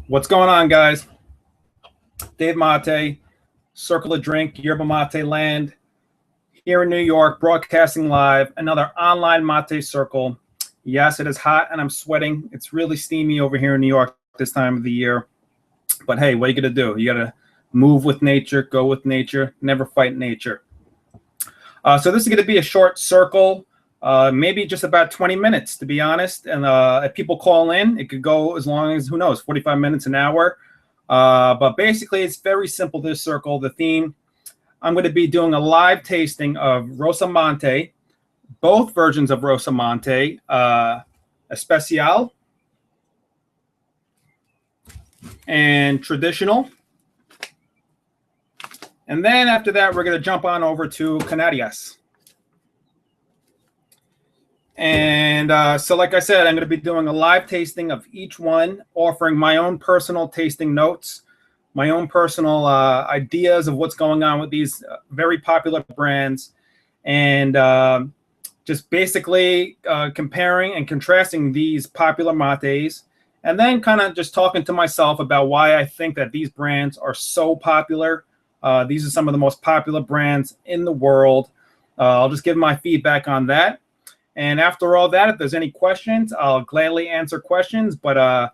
What's going on, guys? Dave Mate, Circle of Drink, Yerba Mate Land, here in New York, broadcasting live, another online mate circle. Yes, it is hot and I'm sweating. It's really steamy over here in New York this time of the year. But hey, what are you going to do? You got to move with nature, go with nature, never fight nature. So this is going to be a short circle, maybe just about 20 minutes, to be honest. And if people call in, it could go as long as, who knows, 45 minutes, an hour. But basically, it's very simple, this circle. The theme, I'm going to be doing a live tasting of Rosamonte, both versions of Rosamonte, Special and Traditional. And then after that, we're going to jump on over to Canarias. And so like I said, I'm going to be doing a live tasting of each one, offering my own personal tasting notes, my own personal ideas of what's going on with these very popular brands, and just basically comparing and contrasting these popular mates, and then kind of just talking to myself about why I think that these brands are so popular. These are some of the most popular brands in the world. I'll just give my feedback on that. And after all that, if there's any questions, I'll gladly answer questions. But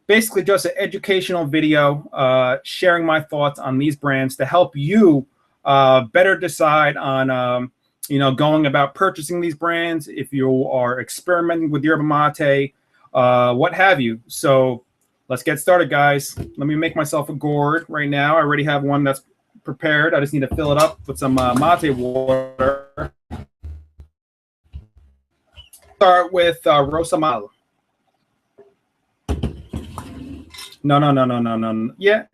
basically just an educational video sharing my thoughts on these brands to help you better decide on, going about purchasing these brands, if you are experimenting with yerba mate, what have you. So let's get started, guys. Let me make myself a gourd right now. I already have one that's prepared. I just need to fill it up with some mate water. Start with Rosamonte. No. Yeah.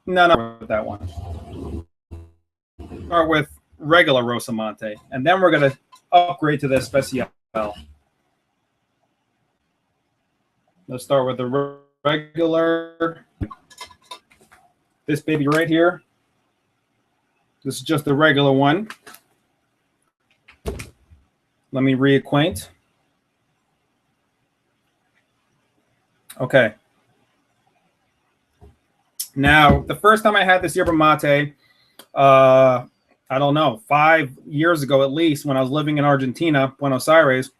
No, that one. Start with regular Rosamonte, and then we're gonna upgrade to the Special. Let's start with the regular. This baby right here. This is just the regular one. Let me reacquaint. Okay. Now, the first time I had this yerba mate, I don't know, 5 years ago at least, when I was living in Argentina, Buenos Aires.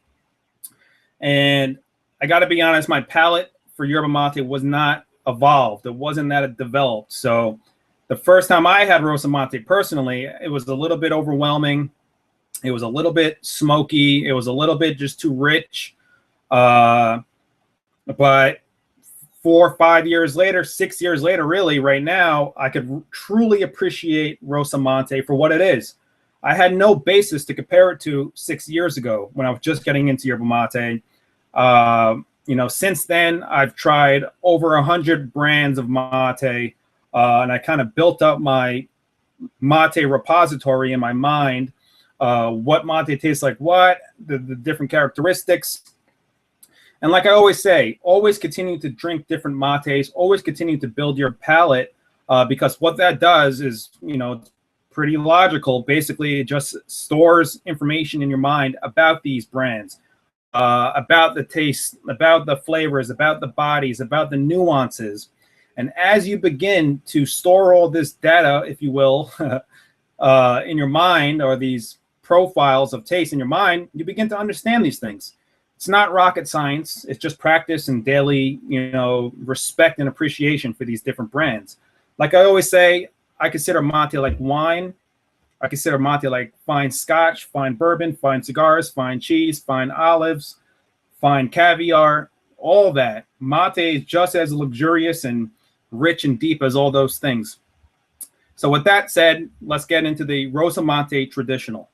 And I got to be honest, my palate for yerba mate was not evolved. It wasn't that it developed. So the first time I had Rosamonte personally, it was a little bit overwhelming. It was a little bit smoky. It was a little bit just too rich. But 4 or 5 years later, 6 years later, really, right now, I could truly appreciate Rosamonte for what it is. I had no basis to compare it to 6 years ago when I was just getting into yerba mate. Since then, I've tried over 100 brands of mate, and I kind of built up my mate repository in my mind. What mate tastes like what, the different characteristics. And like I always say, always continue to drink different mates, always continue to build your palate, because what that does is, pretty logical. Basically, it just stores information in your mind about these brands, about the taste, about the flavors, about the bodies, about the nuances. And as you begin to store all this data, if you will, in your mind, or these profiles of taste in your mind, you begin to understand these things. It's not rocket science. It's just practice and daily, respect and appreciation for these different brands. Like I always say, I consider mate like wine. I consider mate like fine scotch, fine bourbon, fine cigars, fine cheese, fine olives, fine caviar, all that. Mate is just as luxurious and rich and deep as all those things. So with that said, let's get into the Rosamonte Traditional.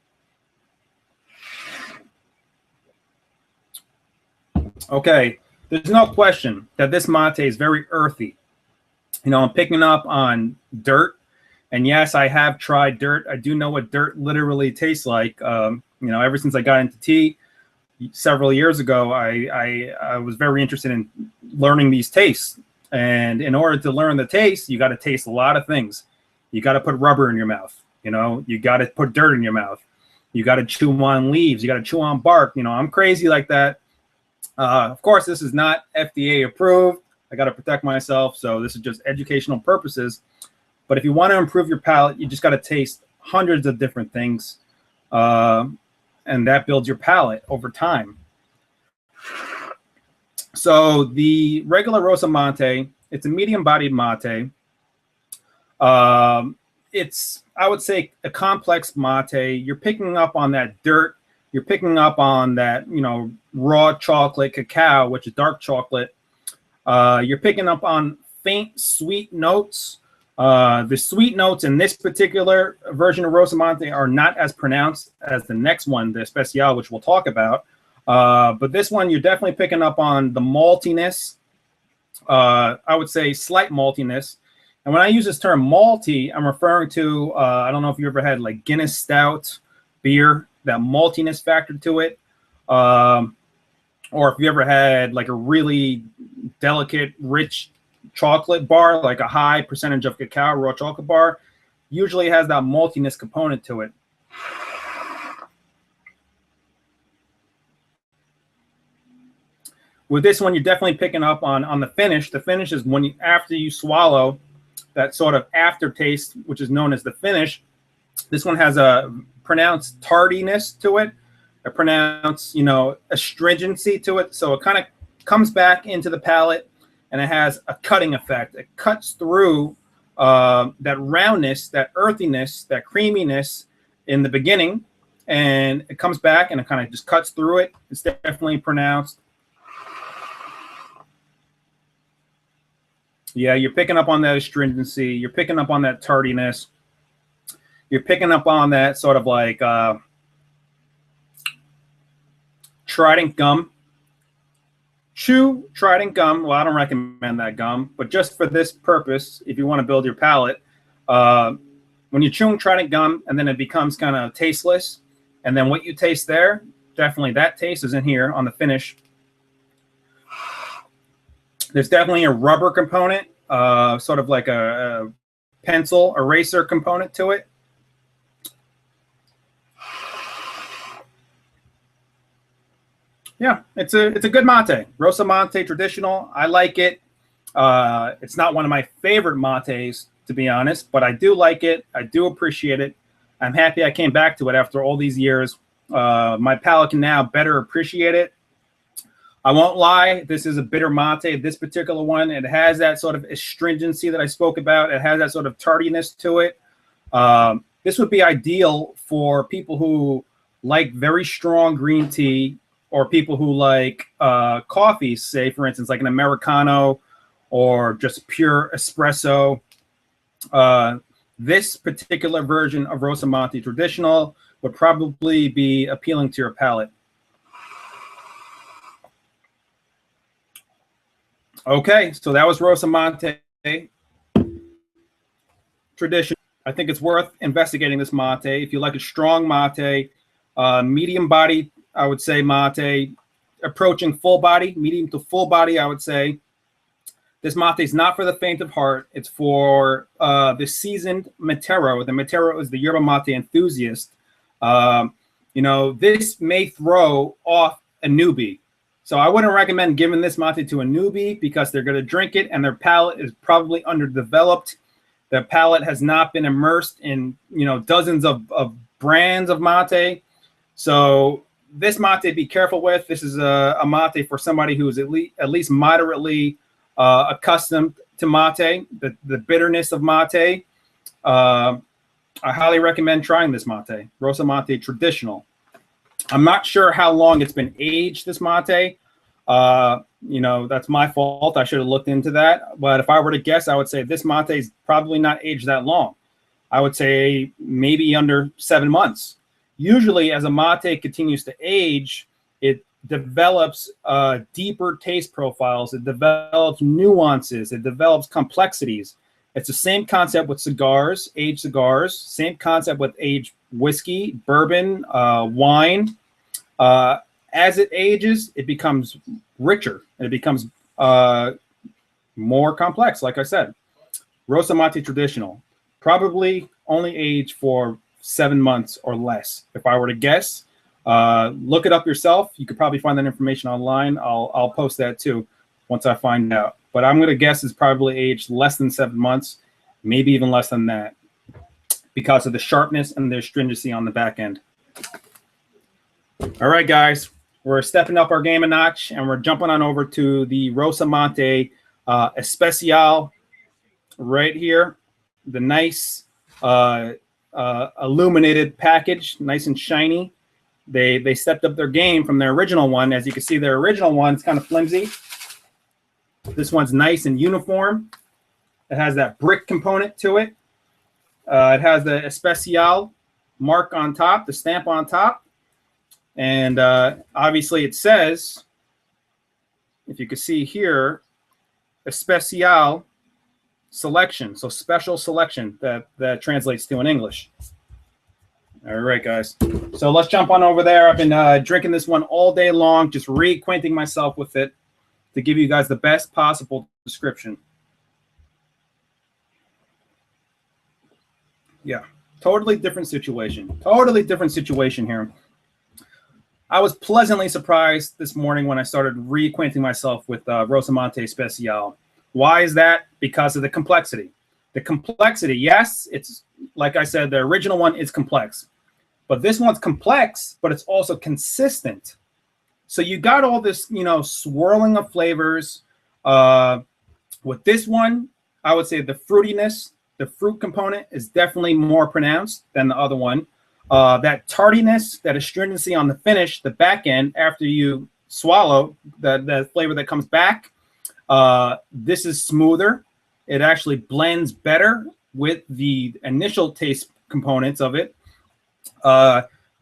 Okay, there's no question that this mate is very earthy. I'm picking up on dirt. And yes, I have tried dirt. I do know what dirt literally tastes like. Ever since I got into tea several years ago, I was very interested in learning these tastes. And in order to learn the taste, you got to taste a lot of things. You got to put rubber in your mouth. You got to put dirt in your mouth. You got to chew on leaves. You got to chew on bark. I'm crazy like that. Of course, this is not FDA approved. I got to protect myself, so this is just educational purposes. But if you want to improve your palate, you just got to taste hundreds of different things, and that builds your palate over time. So the regular Rosamonte, it's a medium-bodied mate. It's, I would say, a complex mate. You're picking up on that dirt. You're picking up on that, you know, raw chocolate cacao, which is dark chocolate. You're picking up on faint sweet notes. The sweet notes in this particular version of Rosamonte are not as pronounced as the next one, the Special, which we'll talk about. But this one, you're definitely picking up on the maltiness. I would say slight maltiness. And when I use this term malty, I'm referring to, I don't know if you ever had like Guinness Stout beer, that maltiness factor to it. Or if you ever had like a really delicate, rich chocolate bar, like a high percentage of cacao raw chocolate bar, usually has that maltiness component to it. With this one, you're definitely picking up on the finish. The finish is when you, after you swallow, that sort of aftertaste, which is known as the finish. This one has a pronounced tardiness to it, a pronounced, you know, astringency to it. So it kind of comes back into the palate, and it has a cutting effect. It cuts through that roundness, that earthiness, that creaminess in the beginning, and it comes back and it kind of just cuts through it. It's definitely pronounced. Yeah, you're picking up on that astringency. You're picking up on that tardiness. You're picking up on that sort of like Trident gum. Chew Trident gum. Well, I don't recommend that gum, but just for this purpose, if you want to build your palate, when you're chewing Trident gum and then it becomes kind of tasteless, and then what you taste there, definitely that taste is in here on the finish. There's definitely a rubber component, sort of like a pencil eraser component to it. Yeah, it's a good mate. Rosamonte traditional. I like it. It's not one of my favorite mates, to be honest, but I do like it. I do appreciate it. I'm happy I came back to it after all these years. My palate can now better appreciate it. I won't lie, this is a bitter mate. This particular one, it has that sort of astringency that I spoke about. It has that sort of tardiness to it. This would be ideal for people who like very strong green tea, or people who like coffee, say, for instance, like an Americano or just pure espresso. This particular version of Rosamonte traditional would probably be appealing to your palate. Okay, so that was Rosamonte tradition. I think it's worth investigating this mate. If you like a strong mate, medium body, I would say mate, approaching full body, medium to full body, I would say. This mate is not for the faint of heart. It's for the seasoned Matero. The Matero is the yerba mate enthusiast. You know, this may throw off a newbie. So I wouldn't recommend giving this mate to a newbie because they're going to drink it and their palate is probably underdeveloped. Their palate has not been immersed in, you know, dozens of brands of mate. So this mate, be careful with. This is a mate for somebody who is at least moderately accustomed to mate, the bitterness of mate. I highly recommend trying this mate, Rosamonte traditional. I'm not sure how long it's been aged, this mate. You know, that's my fault. I should have looked into that. But if I were to guess, I would say this mate is probably not aged that long. I would say maybe under 7 months. Usually, as a mate continues to age, it develops deeper taste profiles. It develops nuances. It develops complexities. It's the same concept with cigars, aged cigars. Same concept with aged whiskey, bourbon, wine. As it ages, it becomes richer. It becomes more complex, like I said. Rosamonte traditional. Probably only aged for 7 months or less, if I were to guess. Look it up yourself. You could probably find that information online. I'll post that too once I find out. But I'm going to guess it's probably aged less than 7 months, maybe even less than that, because of the sharpness and the astringency on the back end. All right, guys, we're stepping up our game a notch, and we're jumping on over to the Rosamonte Special right here. The nice illuminated package, nice and shiny. They stepped up their game from their original one. As you can see, their original one's kind of flimsy. This one's nice and uniform. It has that brick component to it. It has the Especial mark on top, the stamp on top. And obviously it says, if you can see here, Especial selection. So special selection, that translates to in English. All right, guys. So let's jump on over there. I've been drinking this one all day long, just reacquainting myself with it to give you guys the best possible description. Yeah, totally different situation. Totally different situation here. I was pleasantly surprised this morning when I started reacquainting myself with Rosamonte Special. Why is that? Because of the complexity. The complexity, yes, it's like I said, the original one is complex. But this one's complex, but it's also consistent. So you got all this, swirling of flavors. With this one, I would say the fruitiness, the fruit component is definitely more pronounced than the other one. That tardiness, that astringency on the finish, the back end, after you swallow, the flavor that comes back, this is smoother. It actually blends better with the initial taste components of it.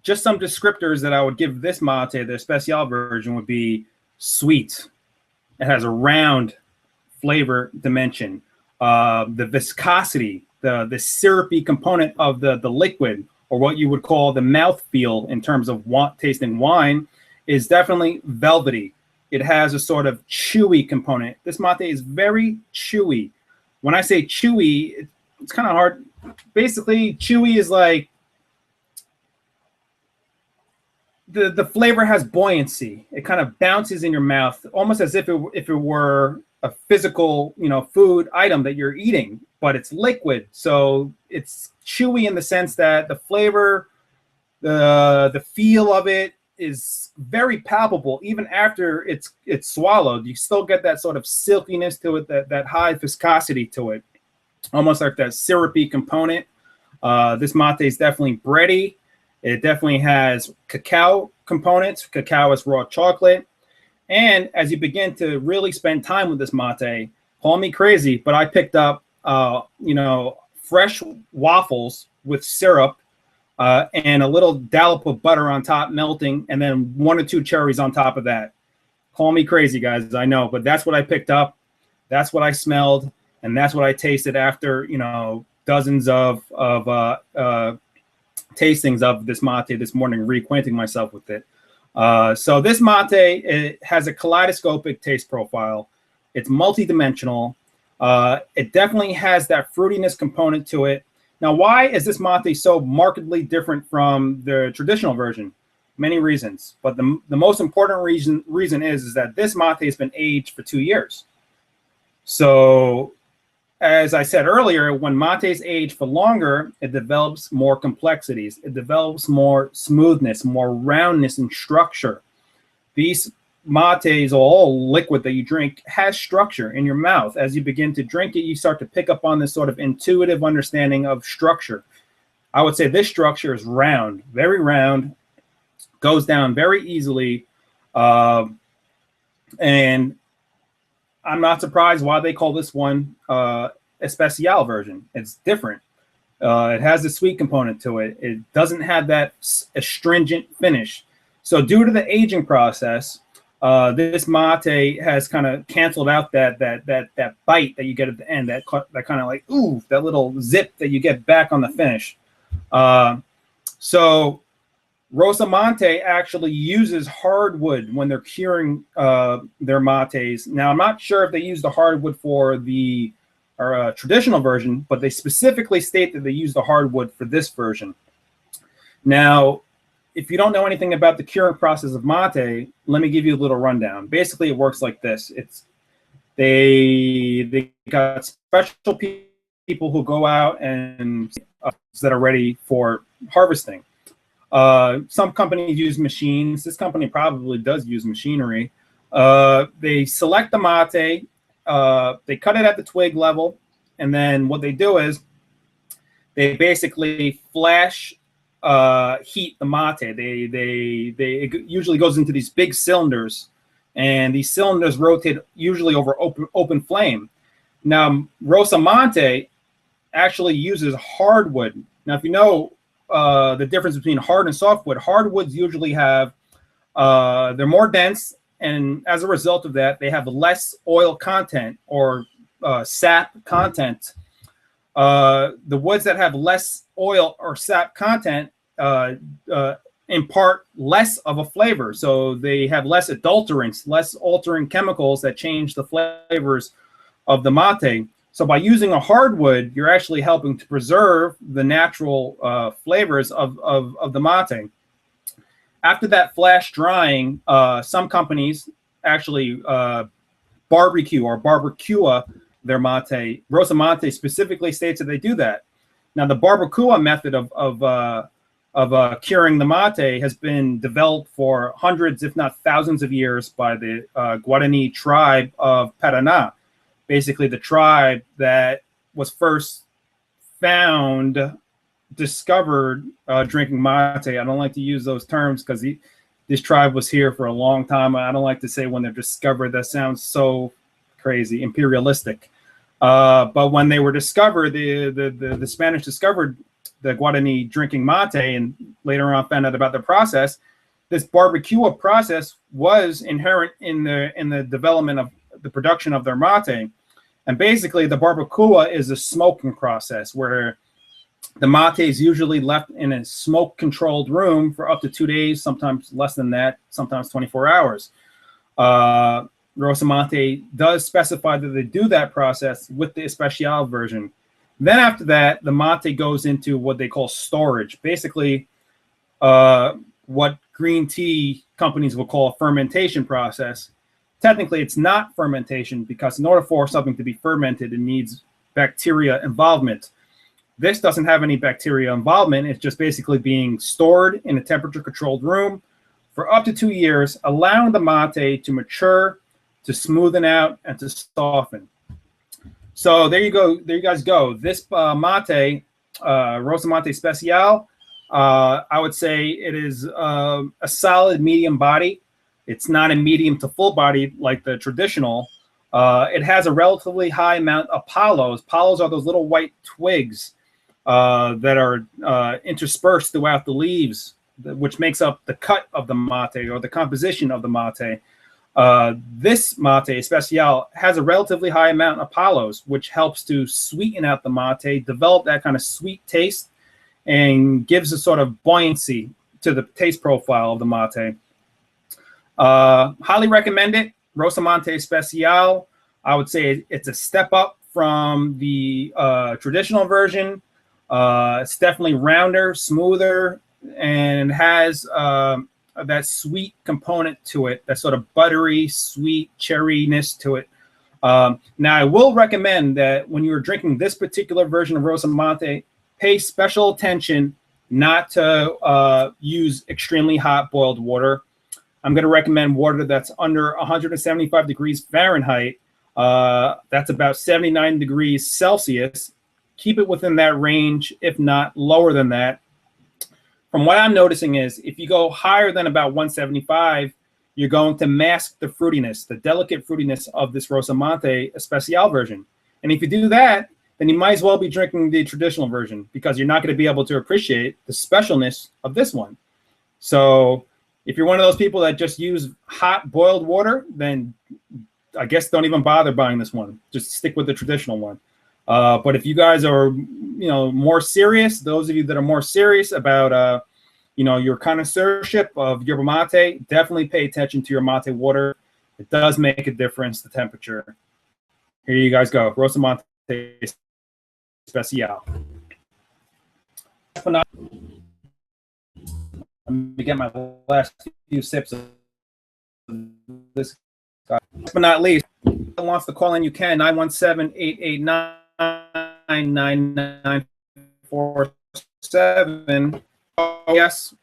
Just some descriptors that I would give this mate, the Special version, would be sweet. It has a round flavor dimension. The viscosity, the syrupy component of the liquid, or what you would call the mouthfeel in terms of tasting wine, is definitely velvety. It has a sort of chewy component. This mate is very chewy. When I say chewy, it's kind of hard. Basically, chewy is like the flavor has buoyancy. It kind of bounces in your mouth, almost as if it were a physical, food item that you're eating, but it's liquid. So it's chewy in the sense that the flavor, the feel of it is very palpable. Even after it's swallowed, you still get that sort of silkiness to it, that high viscosity to it, almost like that syrupy component. This mate is definitely bready. It definitely has cacao components. Cacao is raw chocolate. And as you begin to really spend time with this mate, call me crazy, but I picked up, fresh waffles with syrup and a little dollop of butter on top melting, and then 1 or 2 cherries on top of that. Call me crazy, guys, I know, but that's what I picked up. That's what I smelled, and that's what I tasted after, dozens of tastings of this mate this morning, reacquainting myself with it. So this mate, it has a kaleidoscopic taste profile. It's multidimensional. It definitely has that fruitiness component to it. Now, why is this mate so markedly different from the traditional version? Many reasons, but the most important reason is that this mate has been aged for 2 years. So, as I said earlier, when mates age for longer, it develops more complexities. It develops more smoothness, more roundness and structure. These mates, all liquid that you drink, has structure in your mouth. As you begin to drink it, you start to pick up on this sort of intuitive understanding of structure. I would say this structure is round, very round, goes down very easily, and I'm not surprised why they call this one a Special version. It's different. It has a sweet component to it. It doesn't have that astringent finish. So due to the aging process, this mate has kind of canceled out that bite that you get at the end, that kind of like, ooh, that little zip that you get back on the finish. So Rosamonte actually uses hardwood when they're curing their mates. Now, I'm not sure if they use the hardwood for the traditional version, but they specifically state that they use the hardwood for this version. Now, if you don't know anything about the curing process of mate, let me give you a little rundown. Basically, it works like this. They got special people who go out and that are ready for harvesting. Some companies use machines. This company probably does use machinery. They select the mate, they cut it at the twig level, and then what they do is they basically flash heat the mate. It usually goes into these big cylinders, and these cylinders rotate usually over open flame. Now, Rosamonte actually uses hardwood. Now, if you know the difference between hard and softwood, hardwoods usually have they're more dense, and as a result of that, they have less oil content or sap content. The woods that have less oil or sap content impart less of a flavor. So they have less adulterants, less altering chemicals that change the flavors of the mate. So by using a hardwood, you're actually helping to preserve the natural flavors of the mate. After that flash drying, some companies actually barbecue or barbecua their mate. Rosamonte specifically states that they do that. Now, the barbacoa method of curing the mate has been developed for hundreds, if not thousands of years by the Guarani tribe of Paraná. Basically, the tribe that was first discovered drinking mate. I don't like to use those terms because this tribe was here for a long time. I don't like to say when they're discovered. That sounds so crazy, imperialistic. But when they were discovered, the Spanish discovered the Guarani drinking mate, and later on found out about the process. This barbecua process was inherent in the development of the production of their mate. And basically, the barbacoa is a smoking process where the mate is usually left in a smoke-controlled room for up to 2 days, sometimes less than that, sometimes 24 hours. Rosamonte does specify that they do that process with the Special version. Then after that, the mate goes into what they call storage. Basically, what green tea companies will call a fermentation process. Technically, it's not fermentation because in order for something to be fermented, it needs bacteria involvement. This doesn't have any bacteria involvement. It's just basically being stored in a temperature-controlled room for up to 2 years, allowing the mate to mature, to smoothen out, and to soften. So there you go. There you guys go. This mate, Rosamonte Special, I would say it is a solid medium body. It's not a medium to full body like the traditional. It has a relatively high amount of pollos. Pollos are those little white twigs that are interspersed throughout the leaves, which makes up the cut of the mate or the composition of the mate. This mate Special has a relatively high amount of pollos, which helps to sweeten out the mate, develop that kind of sweet taste, and gives a sort of buoyancy to the taste profile of the mate. Highly recommend it. Rosamonte Special. I would say it's a step up from the traditional version. It's definitely rounder, smoother, and has that sweet component to it, that sort of buttery, sweet cherryness to it. Now, I will recommend that when you're drinking this particular version of Rosamonte, pay special attention not to use extremely hot boiled water. I'm going to recommend water that's under 175 degrees Fahrenheit. That's about 79 degrees Celsius. Keep it within that range, if not lower than that. From what I'm noticing is if you go higher than about 175, you're going to mask the fruitiness, the delicate fruitiness of this Rosamonte Special version. And if you do that, then you might as well be drinking the traditional version because you're not going to be able to appreciate the specialness of this one. So if you're one of those people that just use hot boiled water, then I guess don't even bother buying this one. Just stick with the traditional one. But if you guys are, more serious, those of you that are more serious about, your connoisseurship of yerba mate, definitely pay attention to your mate water. It does make a difference, the temperature. Here you guys go. Rosamonte Special. Let me get my last few sips of this guy. Last but not least, if anyone wants to call in, you can. 917-889-9947. Oh, yes.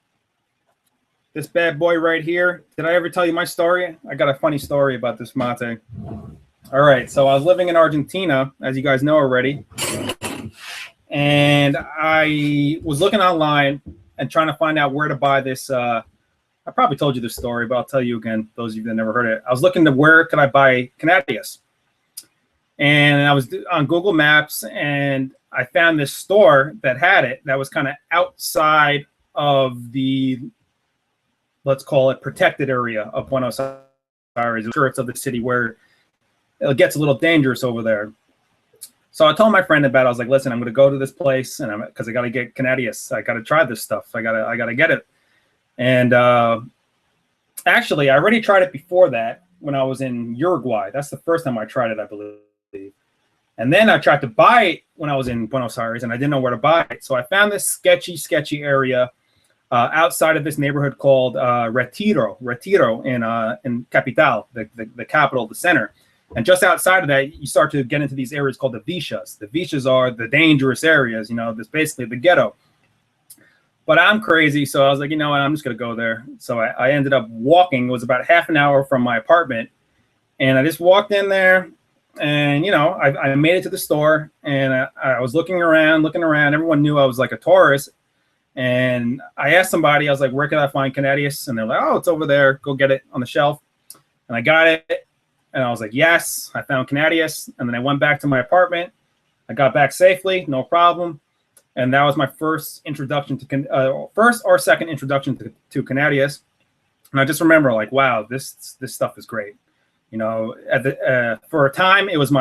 This bad boy right here. Did I ever tell you my story? I got a funny story about this mate. All right. So I was living in Argentina, as you guys know already. And I was looking online and trying to find out where to buy this. I probably told you this story, but I'll tell you again, those of you that never heard it. I was looking to where could I buy Canarias. And I was on Google Maps, and I found this store that had it that was kind of outside of the, let's call it, protected area of Buenos Aires, the skirts of the city where it gets a little dangerous over there. So I told my friend about it. I was like, listen, I'm going to go to this place, and because I got to get Canarias. I got to try this stuff. I got to get it. And actually, I already tried it before that when I was in Uruguay. That's the first time I tried it, I believe. And then I tried to buy it when I was in Buenos Aires, and I didn't know where to buy it. So I found this sketchy area outside of this neighborhood called Retiro in Capital, the capital, the center. And just outside of that, you start to get into these areas called the Villas. The Villas are the dangerous areas, this basically the ghetto. But I'm crazy, so I was like, you know what, I'm just going to go there. So I ended up walking. It was about half an hour from my apartment. And I just walked in there, and, I made it to the store, and I was looking around. Everyone knew I was like a tourist. And I asked somebody, I was like, where can I find Canarias? And they're like, oh, it's over there. Go get it on the shelf. And I got it. And I was like, yes, I found Canarias. And then I went back to my apartment. I got back safely, no problem. And that was my first introduction to first or second introduction to Canarias. And I just remember, like, wow, this stuff is great. For a time, it was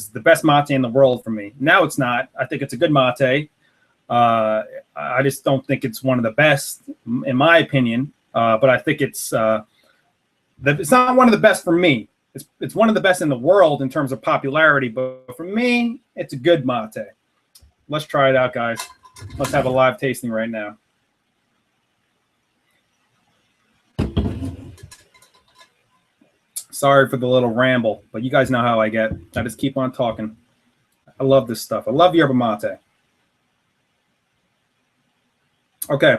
the best mate in the world for me. Now it's not. I think it's a good mate. I just don't think it's one of the best, in my opinion. But I think it's not one of the best for me. It's one of the best in the world in terms of popularity. But for me, it's a good mate. Let's try it out, guys. Let's have a live tasting right now. Sorry for the little ramble, but you guys know how I get. I just keep on talking. I love this stuff. I love yerba mate. Okay.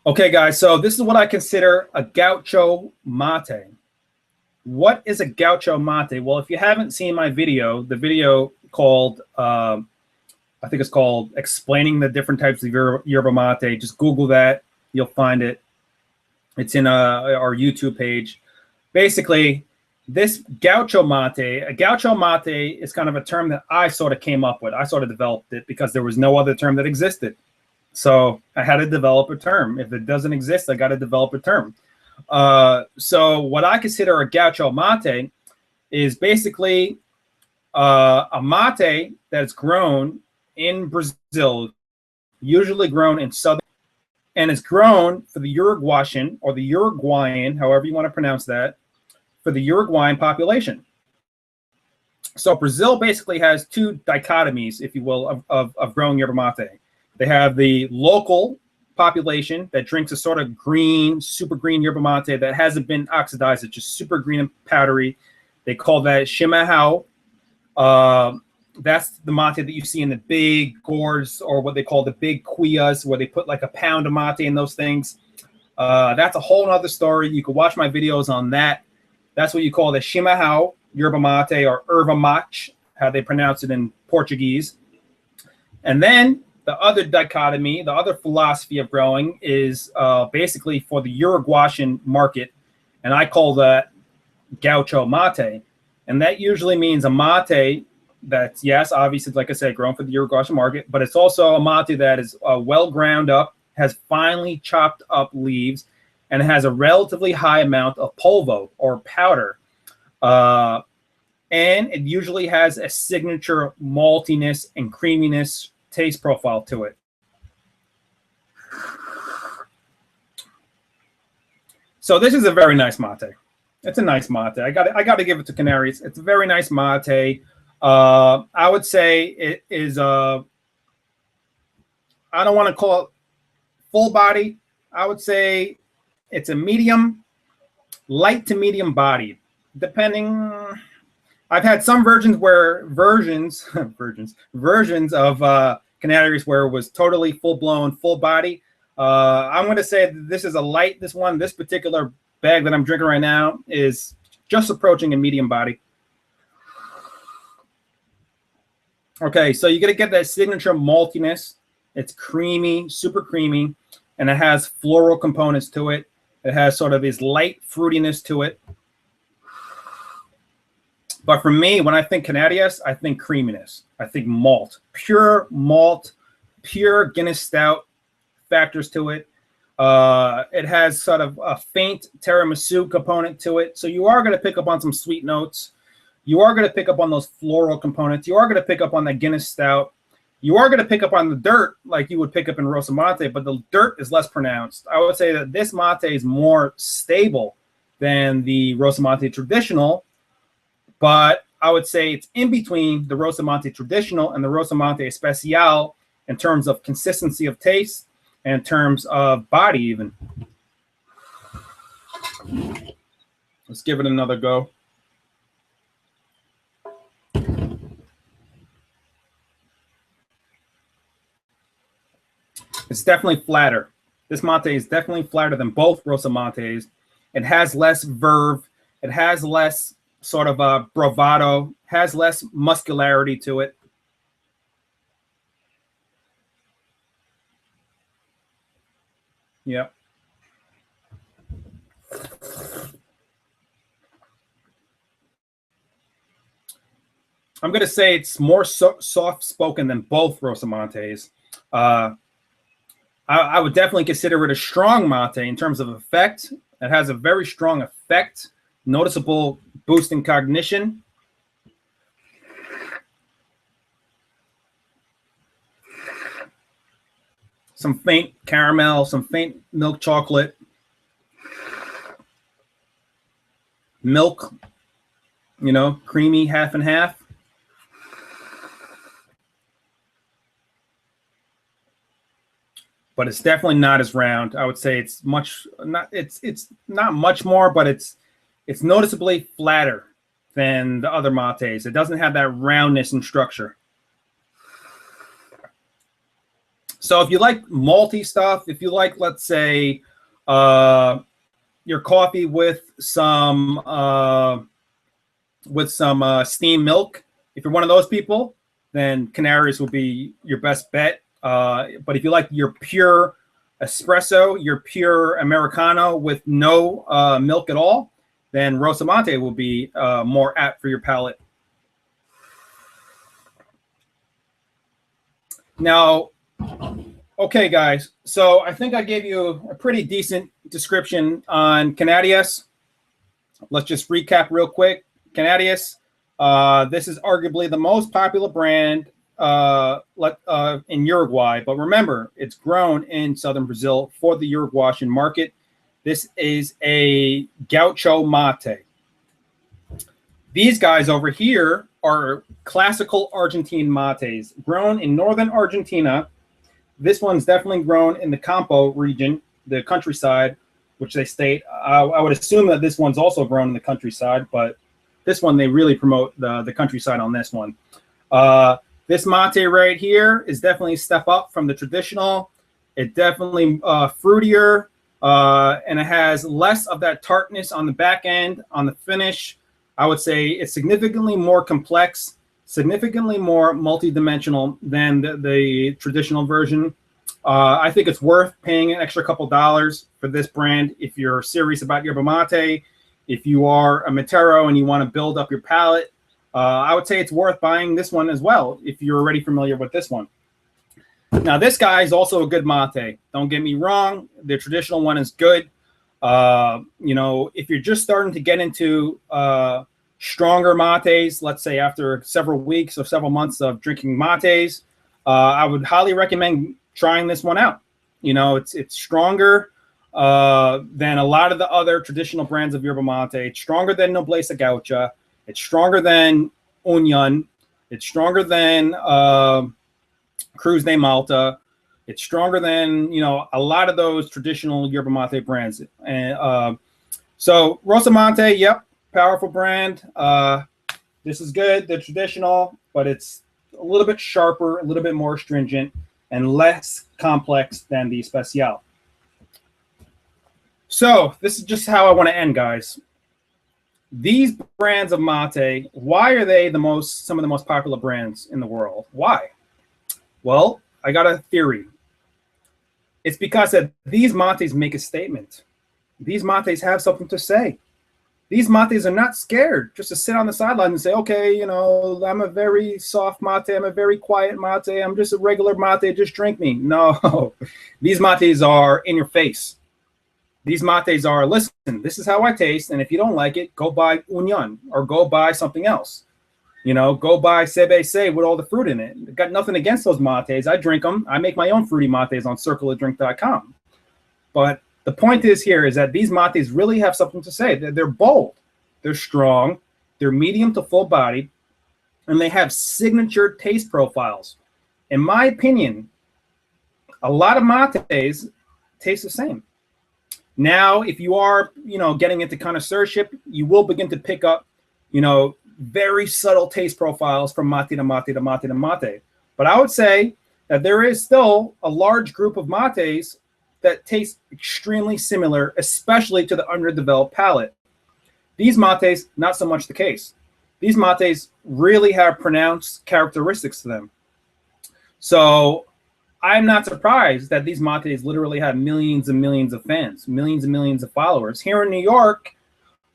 Okay, guys, so this is what I consider a gaucho mate. What is a gaucho mate? Well, if you haven't seen my video, the video called, I think it's called Explaining the Different Types of Yerba Mate, just Google that. You'll find it. It's in our YouTube page. Basically, this gaucho mate, a gaucho mate is kind of a term that I sort of came up with. I sort of developed it because there was no other term that existed. So I had to develop a term. If it doesn't exist, I got to develop a term. So what I consider a gaucho mate is basically a mate that's grown in Brazil, usually grown in southern, and it's grown for the Uruguayan or the Uruguayan, however you want to pronounce that, for the Uruguayan population. So Brazil basically has two dichotomies, if you will, of growing yerba mate. They have the local population that drinks a sort of green, super green yerba mate that hasn't been oxidized. It's just super green and powdery. They call that chimarrão. That's the mate that you see in the big gourds, or what they call the big cuias, where they put like a pound of mate in those things. That's a whole other story. You can watch my videos on that. That's what you call the chimarrão yerba mate, or erva mate, how they pronounce it in Portuguese. And then the other dichotomy, the other philosophy of growing is basically for the Uruguayan market, and I call that gaucho mate. And that usually means a mate that's, yes, obviously, like I said, grown for the Uruguayan market, but it's also a mate that is well ground up, has finely chopped up leaves, and has a relatively high amount of polvo or powder. And it usually has a signature maltiness and creaminess taste profile to it. So this is a very nice mate. It's a nice mate. I got to give it to Canarias. It's a very nice mate. I would say it is I don't want to call it full body. I would say it's a medium, light to medium bodied, depending. I've had some versions of Canarias where it was totally full blown, full body. I'm going to say that this is a light. This particular bag that I'm drinking right now is just approaching a medium body. Okay, so you're going to get that signature maltiness. It's creamy, super creamy, and it has floral components to it. It has sort of this light fruitiness to it. But for me, when I think Canarias, I think creaminess. I think malt, pure Guinness stout factors to it. It has sort of a faint tiramisu component to it. So you are going to pick up on some sweet notes. You are going to pick up on those floral components. You are going to pick up on that Guinness stout. You are going to pick up on the dirt like you would pick up in Rosamonte, but the dirt is less pronounced. I would say that this mate is more stable than the Rosamonte traditional, but I would say it's in between the Rosamonte traditional and the Rosamonte Special in terms of consistency of taste and in terms of body even. Let's give it another go. It's definitely flatter. This mate is definitely flatter than both Rosamontes. It has less verve. It has less sort of bravado. Has less muscularity to it. Yep. I'm going to say it's more soft-spoken than both Rosamontes. I would definitely consider it a strong mate in terms of effect. It has a very strong effect, noticeable boost in cognition. Some faint caramel, some faint milk chocolate. Milk, you know, creamy, half and half. But it's definitely not as round. I would say it's not much more, but it's noticeably flatter than the other mates. It doesn't have that roundness and structure. So if you like malty stuff, if you like, let's say, your coffee with some steamed milk, if you're one of those people, then Canarias will be your best bet. But if you like your pure espresso, your pure Americano with no milk at all, then Rosamonte will be more apt for your palate. Now, okay, guys. So I think I gave you a pretty decent description on Canarias. Let's just recap real quick. Canarias, this is arguably the most popular brand in Uruguay, but remember, it's grown in southern Brazil for the Uruguayan market. This is a Guacho Mate. These guys over here are classical Argentine mates, grown in northern Argentina. This one's definitely grown in the Campo region, the countryside, which they state. I would assume that this one's also grown in the countryside, but this one, they really promote the countryside on this one. This mate right here is definitely a step up from the traditional. It definitely fruitier, and it has less of that tartness on the back end, on the finish. I would say it's significantly more complex, significantly more multi-dimensional than the traditional version. I think it's worth paying an extra couple dollars for this brand if you're serious about yerba mate. If you are a Matero and you want to build up your palate, I would say it's worth buying this one as well if you're already familiar with this one. Now, this guy is also a good mate. Don't get me wrong. The traditional one is good. You know, if you're just starting to get into stronger mates, let's say after several weeks or several months of drinking mates, I would highly recommend trying this one out. You know, it's stronger than a lot of the other traditional brands of yerba mate. It's stronger than Nobleza Gaucha. It's stronger than Union. It's stronger than Cruz de Malta. It's stronger than, you know, a lot of those traditional yerba mate brands. And so Rosamonte, yep, powerful brand. This is good. They're traditional, but it's a little bit sharper, a little bit more stringent, and less complex than the Special. So this is just how I want to end, guys. These brands of mate, why are they some of the most popular brands in the world? Why? Well, I got a theory. It's because that these mates make a statement. These mates have something to say. These mates are not scared just to sit on the sideline and say, okay, you know, I'm a very soft mate. I'm a very quiet mate. I'm just a regular mate. Just drink me. No, these mates are in your face. These mates are, listen, this is how I taste. And if you don't like it, go buy Union or go buy something else. You know, go buy CBC with all the fruit in it. Got nothing against those mates. I drink them. I make my own fruity mates on circleofdrink.com. But the point is here is that these mates really have something to say. They're bold. They're strong. They're medium to full body. And they have signature taste profiles. In my opinion, a lot of mates taste the same. Now, if you are, you know, getting into connoisseurship, you will begin to pick up, you know, very subtle taste profiles from mate to mate to mate to mate. But I would say that there is still a large group of mates that taste extremely similar, especially to the underdeveloped palate. These mates, not so much the case. These mates really have pronounced characteristics to them. So I'm not surprised that these mates literally have millions and millions of fans, millions and millions of followers. Here in New York,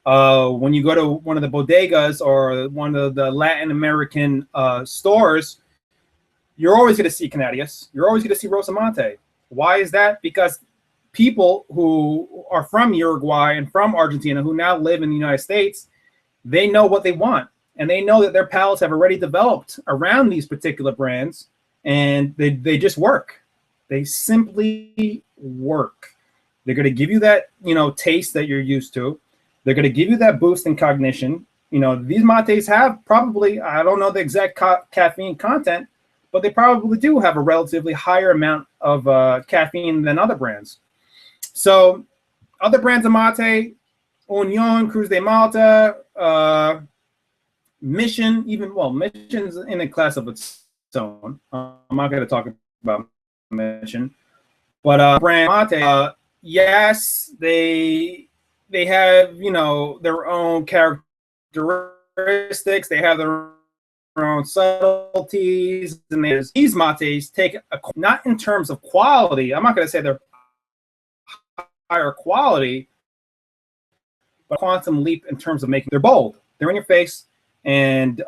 when you go to one of the bodegas or one of the Latin American stores, you're always going to see Canarias. You're always going to see Rosamonte. Why is that? Because people who are from Uruguay and from Argentina who now live in the United States, they know what they want. And they know that their palates have already developed around these particular brands. And they just work. They simply work. They're going to give you that, you know, taste that you're used to. They're going to give you that boost in cognition. You know, these mates have probably, I don't know the exact caffeine content, but they probably do have a relatively higher amount of caffeine than other brands. So other brands of mate, Union, Cruz de Malta, Mission, Mission's in a class of its own. I'm not going to talk about Mission, but brand mate, yes, they have, you know, their own characteristics. They have their own subtleties, and these mates take not in terms of quality. I'm not going to say they're higher quality, but quantum leap in terms of making. They're bold. They're in your face. And,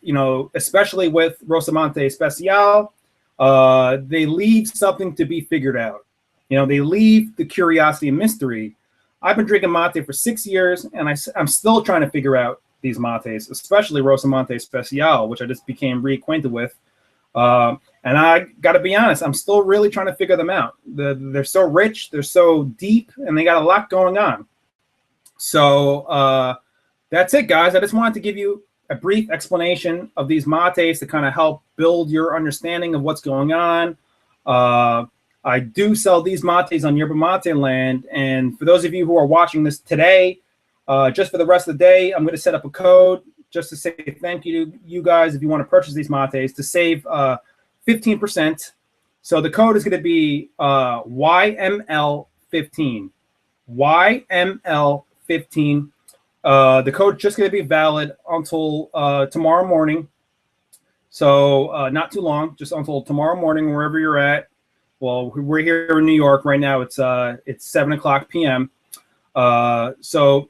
you know, especially with Rosamonte Special, they leave something to be figured out. You know, they leave the curiosity and mystery. I've been drinking mate for 6 years, and I'm still trying to figure out these mates, especially Rosamonte Special, which I just became reacquainted with. And I got to be honest, I'm still really trying to figure them out. They're so rich, they're so deep, and they got a lot going on. So, that's it, guys. I just wanted to give you a brief explanation of these mates to kind of help build your understanding of what's going on. I do sell these mates on Yerba Mate Land. And for those of you who are watching this today, just for the rest of the day, I'm going to set up a code just to say thank you to you guys if you want to purchase these mates to save 15%. So the code is going to be YML15. YML15. The code is just going to be valid until tomorrow morning. So not too long, just until tomorrow morning, wherever you're at. Well, we're here in New York right now. It's 7:00 p.m. So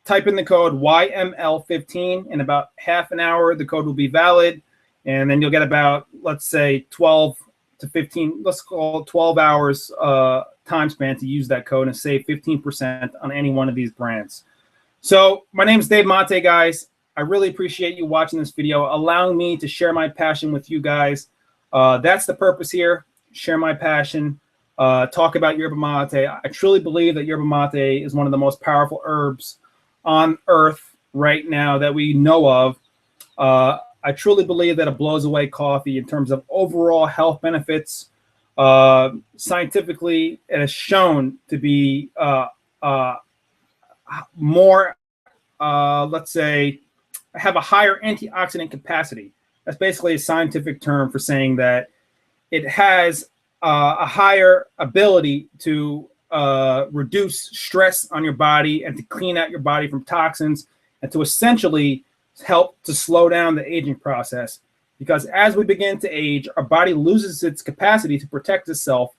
type in the code YML15. In about half an hour, the code will be valid. And then you'll get about, let's say, 12 to 15, let's call it 12 hours time span to use that code and save 15% on any one of these brands. So my name is Dave Mate, guys. I really appreciate you watching this video, allowing me to share my passion with you guys. That's the purpose here. Share my passion, talk about yerba mate. I truly believe that yerba mate is one of the most powerful herbs on earth right now that we know of. I I truly believe that it blows away coffee in terms of overall health benefits. Scientifically, it is shown to be more, let's say, have a higher antioxidant capacity. That's basically a scientific term for saying that it has a higher ability to reduce stress on your body and to clean out your body from toxins and to essentially help to slow down the aging process. Because as we begin to age, our body loses its capacity to protect itself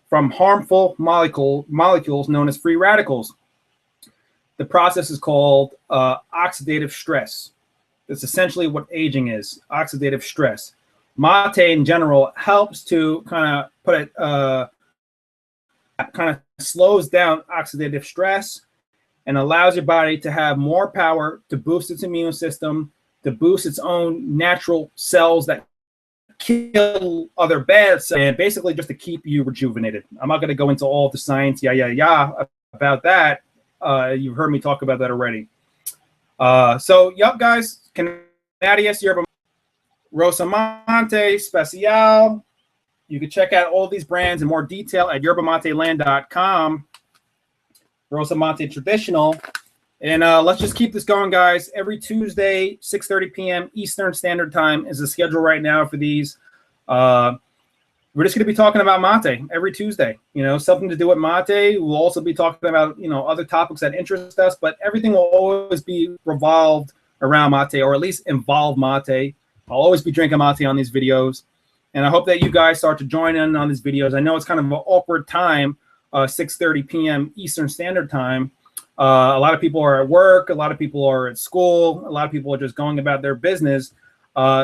from harmful molecules known as free radicals. The process is called oxidative stress. That's essentially what aging is, oxidative stress. Mate in general helps to kind of put it, kind of slows down oxidative stress and allows your body to have more power to boost its immune system, to boost its own natural cells that kill other bad cells, and basically just to keep you rejuvenated. I'm not going to go into all the science, about that. You've heard me talk about that already. So, yep, guys, Canarias, Rosamonte Special. You can check out all these brands in more detail at yerbamateland.com. Rosamonte Traditional. And let's just keep this going, guys. Every Tuesday, 6:30 p.m. Eastern Standard Time is the schedule right now for these. We're just going to be talking about mate every Tuesday. You know, something to do with mate. We'll also be talking about, you know, other topics that interest us, but everything will always be revolved around mate, or at least involve mate. I'll always be drinking mate on these videos. And I hope that you guys start to join in on these videos. I know it's kind of an awkward time, 6:30 p.m. Eastern Standard Time. A lot of people are at work. A lot of people are at school. A lot of people are just going about their business.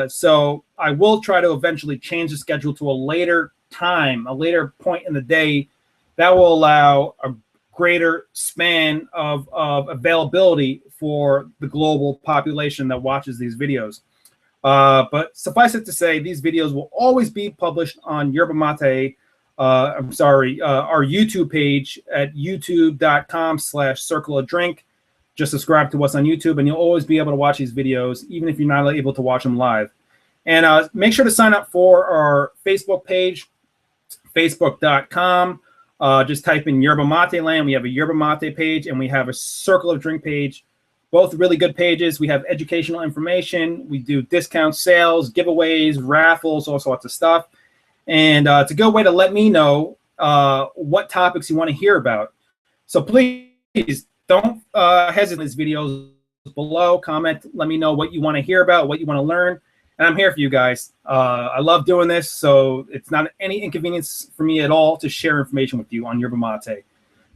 So I will try to eventually change the schedule to a later time, a later point in the day that will allow a greater span of availability for the global population that watches these videos. But suffice it to say, these videos will always be published on Yerba Mate. Our YouTube page at youtube.com/circleofdrink. Just subscribe to us on YouTube, and you'll always be able to watch these videos, even if you're not able to watch them live. And make sure to sign up for our Facebook page, facebook.com. Just type in Yerba Mate Land. We have a Yerba Mate page, and we have a Circle of Drink page. Both really good pages. We have educational information. We do discount sales, giveaways, raffles, all sorts of stuff. And it's a good way to let me know what topics you want to hear about. So please don't hesitate in these videos below. Comment, let me know what you want to hear about, what you want to learn. And I'm here for you guys. I love doing this, so it's not any inconvenience for me at all to share information with you on Yerba Mate.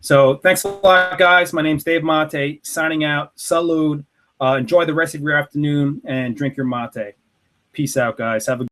So thanks a lot, guys. My name's Dave Mate, signing out. Salud. Enjoy the rest of your afternoon and drink your mate. Peace out, guys. Have a good